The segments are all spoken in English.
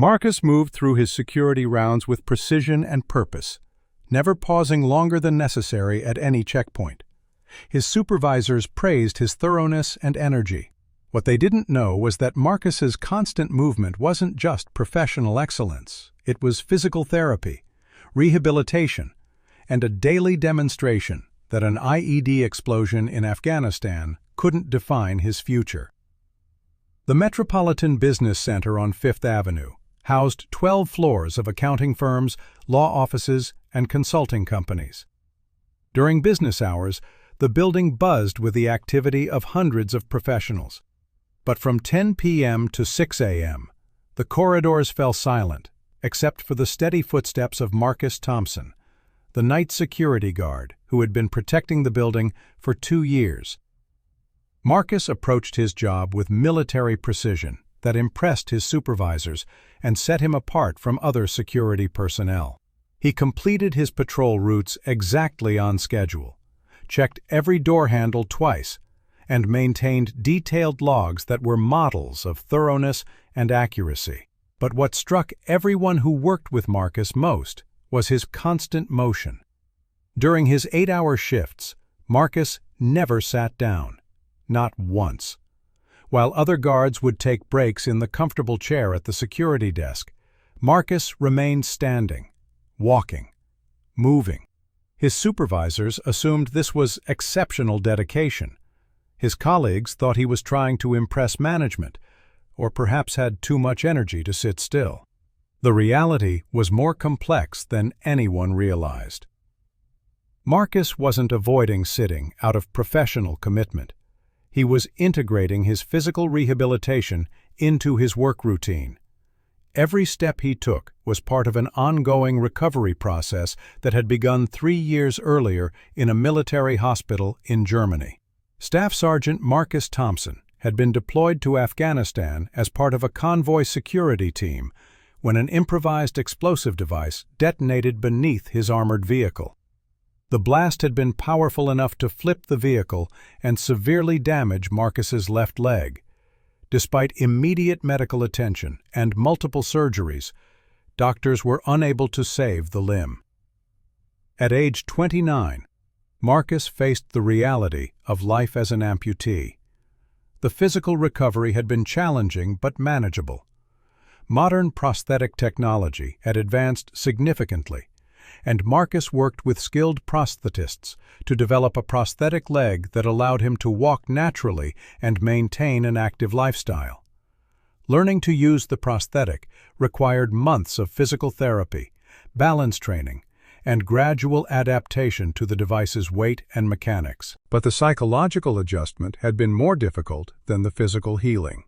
Marcus moved through his security rounds with precision and purpose, never pausing longer than necessary at any checkpoint. His supervisors praised his thoroughness and energy. What they didn't know was that Marcus's constant movement wasn't just professional excellence. It was physical therapy, rehabilitation, and a daily demonstration that an IED explosion in Afghanistan couldn't define his future. The Metropolitan Business Center on Fifth Avenue housed 12 floors of accounting firms, law offices, and consulting companies. During business hours, the building buzzed with the activity of hundreds of professionals. But from 10 p.m. to 6 a.m., the corridors fell silent, except for the steady footsteps of Marcus Thompson, the night security guard who had been protecting the building for 2 years. Marcus approached his job with military precision that impressed his supervisors and set him apart from other security personnel. He completed his patrol routes exactly on schedule, checked every door handle twice, and maintained detailed logs that were models of thoroughness and accuracy. But what struck everyone who worked with Marcus most was his constant motion. During his 8-hour shifts, Marcus never sat down, not once. While other guards would take breaks in the comfortable chair at the security desk, Marcus remained standing, walking, moving. His supervisors assumed this was exceptional dedication. His colleagues thought he was trying to impress management, or perhaps had too much energy to sit still. The reality was more complex than anyone realized. Marcus wasn't avoiding sitting out of professional commitment. He was integrating his physical rehabilitation into his work routine. Every step he took was part of an ongoing recovery process that had begun 3 years earlier in a military hospital in Germany. Staff Sergeant Marcus Thompson had been deployed to Afghanistan as part of a convoy security team when an improvised explosive device detonated beneath his armored vehicle. The blast had been powerful enough to flip the vehicle and severely damage Marcus's left leg. Despite immediate medical attention and multiple surgeries, doctors were unable to save the limb. At age 29, Marcus faced the reality of life as an amputee. The physical recovery had been challenging but manageable. Modern prosthetic technology had advanced significantly, and Marcus worked with skilled prosthetists to develop a prosthetic leg that allowed him to walk naturally and maintain an active lifestyle. Learning to use the prosthetic required months of physical therapy, balance training, and gradual adaptation to the device's weight and mechanics. But the psychological adjustment had been more difficult than the physical healing.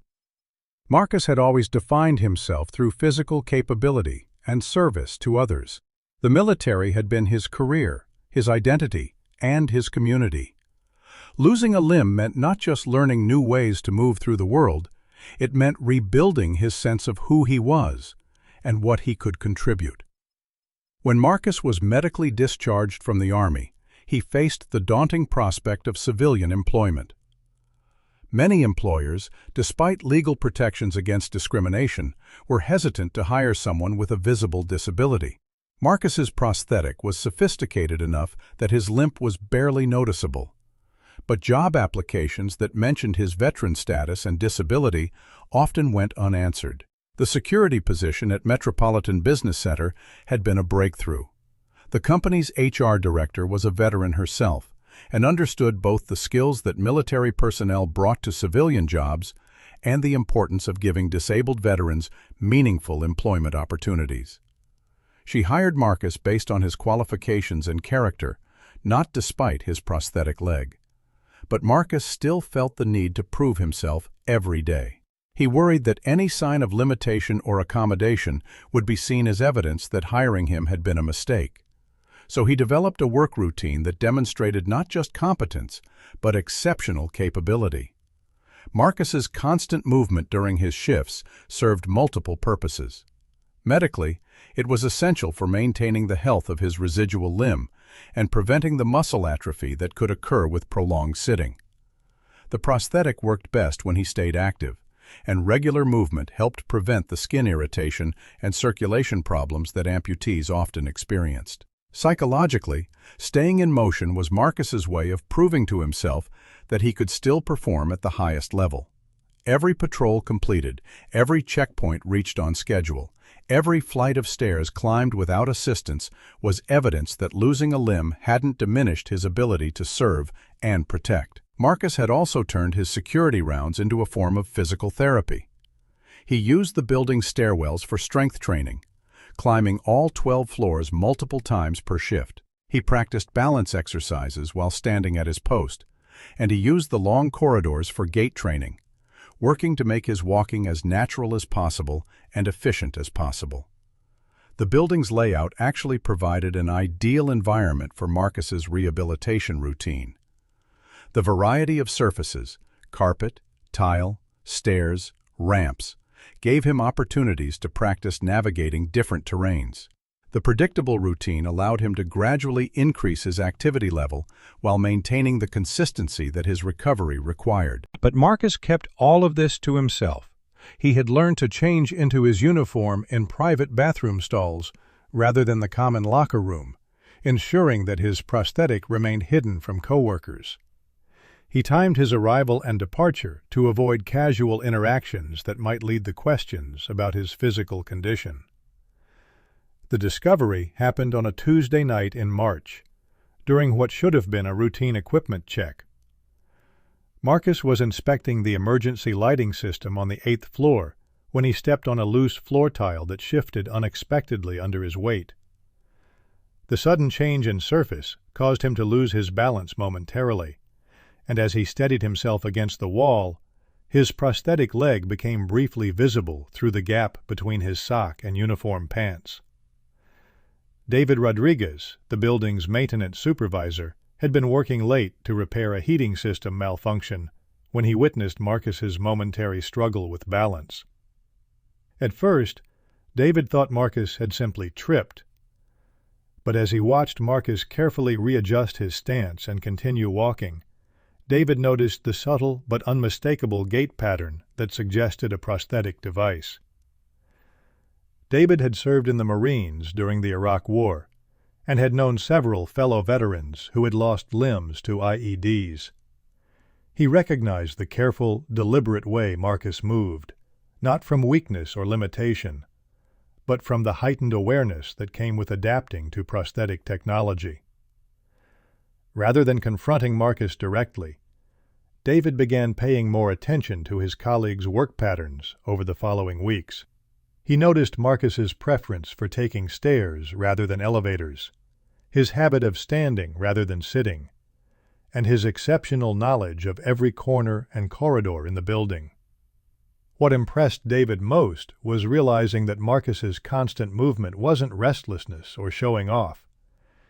Marcus had always defined himself through physical capability and service to others. The military had been his career, his identity, and his community. Losing a limb meant not just learning new ways to move through the world, it meant rebuilding his sense of who he was and what he could contribute. When Marcus was medically discharged from the Army, he faced the daunting prospect of civilian employment. Many employers, despite legal protections against discrimination, were hesitant to hire someone with a visible disability. Marcus's prosthetic was sophisticated enough that his limp was barely noticeable. But job applications that mentioned his veteran status and disability often went unanswered. The security position at Metropolitan Business Center had been a breakthrough. The company's HR director was a veteran herself and understood both the skills that military personnel brought to civilian jobs and the importance of giving disabled veterans meaningful employment opportunities. She hired Marcus based on his qualifications and character, not despite his prosthetic leg. But Marcus still felt the need to prove himself every day. He worried that any sign of limitation or accommodation would be seen as evidence that hiring him had been a mistake. So he developed a work routine that demonstrated not just competence, but exceptional capability. Marcus's constant movement during his shifts served multiple purposes. Medically, it was essential for maintaining the health of his residual limb and preventing the muscle atrophy that could occur with prolonged sitting. The prosthetic worked best when he stayed active, and regular movement helped prevent the skin irritation and circulation problems that amputees often experienced. Psychologically, staying in motion was Marcus's way of proving to himself that he could still perform at the highest level. Every patrol completed, every checkpoint reached on schedule, every flight of stairs climbed without assistance was evidence that losing a limb hadn't diminished his ability to serve and protect. Marcus had also turned his security rounds into a form of physical therapy. He used the building's stairwells for strength training, climbing all 12 floors multiple times per shift. He practiced balance exercises while standing at his post, and he used the long corridors for gait training, working to make his walking as natural as possible and efficient as possible. The building's layout actually provided an ideal environment for Marcus's rehabilitation routine. The variety of surfaces, carpet, tile, stairs, ramps, gave him opportunities to practice navigating different terrains. The predictable routine allowed him to gradually increase his activity level while maintaining the consistency that his recovery required. But Marcus kept all of this to himself. He had learned to change into his uniform in private bathroom stalls rather than the common locker room, ensuring that his prosthetic remained hidden from coworkers. He timed his arrival and departure to avoid casual interactions that might lead to questions about his physical condition. The discovery happened on a Tuesday night in March, during what should have been a routine equipment check. Marcus was inspecting the emergency lighting system on the 8th floor when he stepped on a loose floor tile that shifted unexpectedly under his weight. The sudden change in surface caused him to lose his balance momentarily, and as he steadied himself against the wall, his prosthetic leg became briefly visible through the gap between his sock and uniform pants. David Rodriguez, the building's maintenance supervisor, had been working late to repair a heating system malfunction when he witnessed Marcus's momentary struggle with balance. At first, David thought Marcus had simply tripped, but as he watched Marcus carefully readjust his stance and continue walking, David noticed the subtle but unmistakable gait pattern that suggested a prosthetic device. David had served in the Marines during the Iraq War and had known several fellow veterans who had lost limbs to IEDs. He recognized the careful, deliberate way Marcus moved, not from weakness or limitation, but from the heightened awareness that came with adapting to prosthetic technology. Rather than confronting Marcus directly, David began paying more attention to his colleagues' work patterns over the following weeks. He noticed Marcus's preference for taking stairs rather than elevators, his habit of standing rather than sitting, and his exceptional knowledge of every corner and corridor in the building. What impressed David most was realizing that Marcus's constant movement wasn't restlessness or showing off.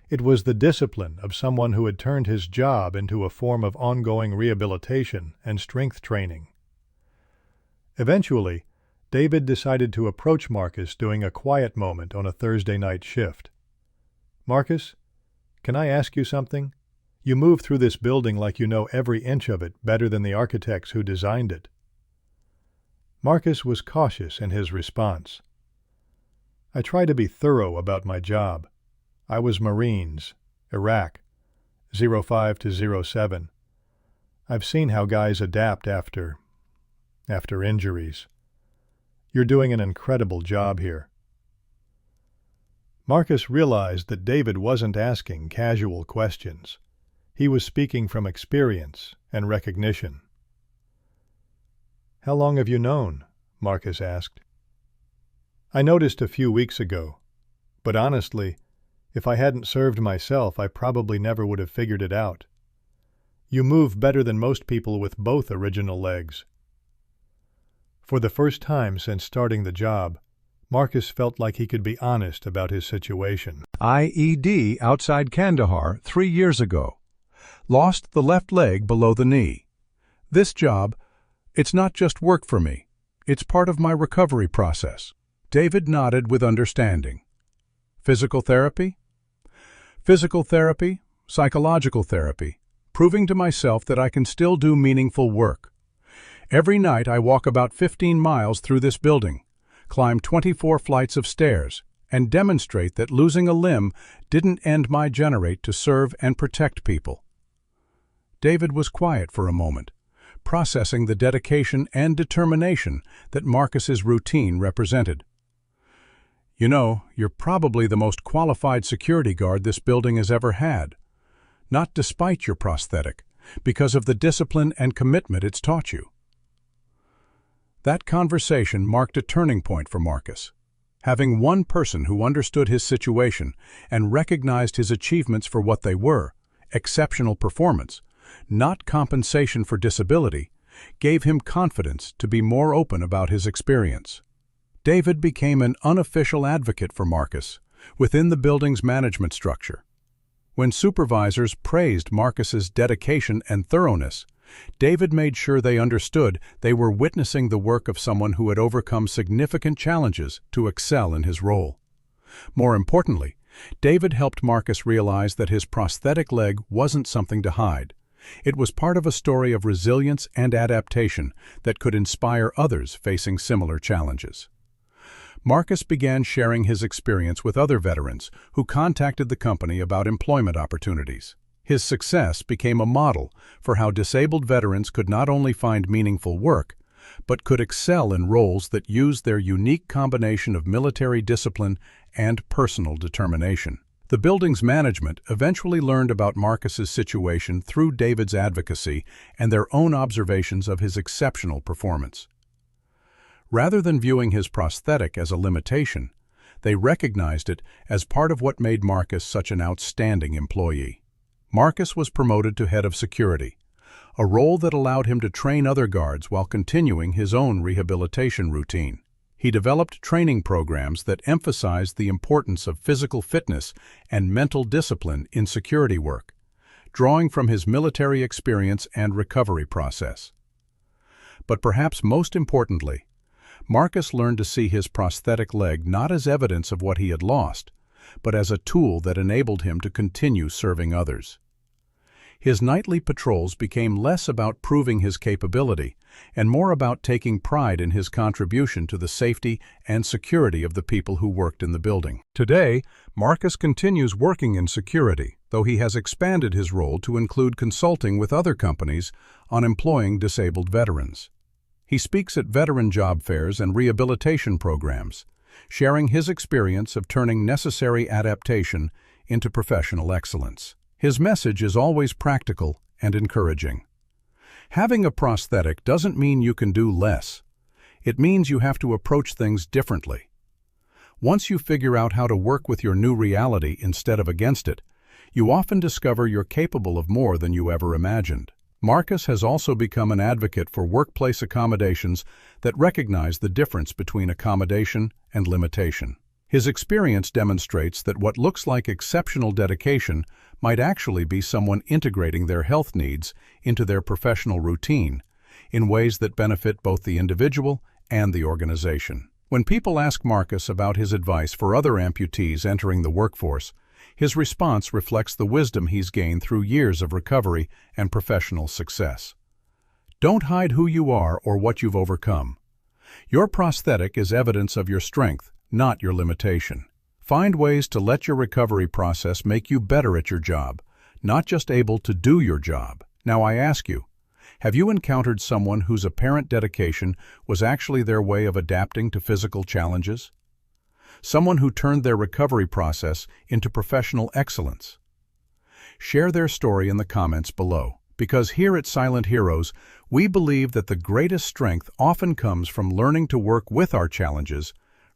It was the discipline of someone who had turned his job into a form of ongoing rehabilitation and strength training. Eventually, David decided to approach Marcus during a quiet moment on a Thursday night shift. "Marcus, can I ask you something? You move through this building like you know every inch of it better than the architects who designed it." Marcus was cautious in his response. "I try to be thorough about my job. I was Marines, Iraq, 05 to 07. I've seen how guys adapt after injuries. You're doing an incredible job here." Marcus realized that David wasn't asking casual questions. He was speaking from experience and recognition. "How long have you known?" Marcus asked. "I noticed a few weeks ago, but honestly, if I hadn't served myself, I probably never would have figured it out. You move better than most people with both original legs." For the first time since starting the job, Marcus felt like he could be honest about his situation. IED outside Kandahar 3 years ago. Lost the left leg below the knee. This job, it's not just work for me. It's part of my recovery process. David nodded with understanding. Physical therapy? Physical therapy, psychological therapy, proving to myself that I can still do meaningful work. Every night I walk about 15 miles through this building, climb 24 flights of stairs, and demonstrate that losing a limb didn't end my generate to serve and protect people." David was quiet for a moment, processing the dedication and determination that Marcus's routine represented. "You know, you're probably the most qualified security guard this building has ever had. Not despite your prosthetic, because of the discipline and commitment it's taught you." That conversation marked a turning point for Marcus. Having one person who understood his situation and recognized his achievements for what they were, exceptional performance, not compensation for disability, gave him confidence to be more open about his experience. David became an unofficial advocate for Marcus within the building's management structure. When supervisors praised Marcus's dedication and thoroughness, David made sure they understood they were witnessing the work of someone who had overcome significant challenges to excel in his role. More importantly, David helped Marcus realize that his prosthetic leg wasn't something to hide. It was part of a story of resilience and adaptation that could inspire others facing similar challenges. Marcus began sharing his experience with other veterans who contacted the company about employment opportunities. His success became a model for how disabled veterans could not only find meaningful work, but could excel in roles that used their unique combination of military discipline and personal determination. The building's management eventually learned about Marcus's situation through David's advocacy and their own observations of his exceptional performance. Rather than viewing his prosthetic as a limitation, they recognized it as part of what made Marcus such an outstanding employee. Marcus was promoted to head of security, a role that allowed him to train other guards while continuing his own rehabilitation routine. He developed training programs that emphasized the importance of physical fitness and mental discipline in security work, drawing from his military experience and recovery process. But perhaps most importantly, Marcus learned to see his prosthetic leg not as evidence of what he had lost, but as a tool that enabled him to continue serving others. His nightly patrols became less about proving his capability and more about taking pride in his contribution to the safety and security of the people who worked in the building. Today, Marcus continues working in security, though he has expanded his role to include consulting with other companies on employing disabled veterans. He speaks at veteran job fairs and rehabilitation programs, sharing his experience of turning necessary adaptation into professional excellence. His message is always practical and encouraging. Having a prosthetic doesn't mean you can do less. It means you have to approach things differently. Once you figure out how to work with your new reality instead of against it, you often discover you're capable of more than you ever imagined. Marcus has also become an advocate for workplace accommodations that recognize the difference between accommodation and limitation. His experience demonstrates that what looks like exceptional dedication might actually be someone integrating their health needs into their professional routine in ways that benefit both the individual and the organization. When people ask Marcus about his advice for other amputees entering the workforce, his response reflects the wisdom he's gained through years of recovery and professional success. Don't hide who you are or what you've overcome. Your prosthetic is evidence of your strength, not your limitation. Find ways to let your recovery process make you better at your job, not just able to do your job. Now I ask you, have you encountered someone whose apparent dedication was actually their way of adapting to physical challenges? Someone who turned their recovery process into professional excellence? Share their story in the comments below, because here at Silent Heroes, we believe that the greatest strength often comes from learning to work with our challenges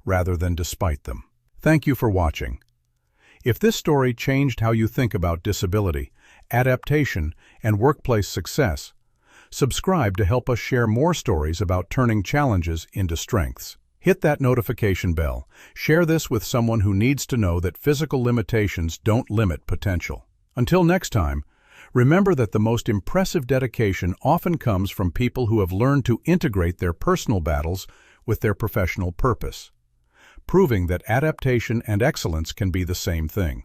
rather than despite them. Thank you for watching. If this story changed how you think about disability, adaptation, and workplace success, subscribe to help us share more stories about turning challenges into strengths. Hit that notification bell. Share this with someone who needs to know that physical limitations don't limit potential. Until next time, remember that the most impressive dedication often comes from people who have learned to integrate their personal battles with their professional purpose, proving that adaptation and excellence can be the same thing.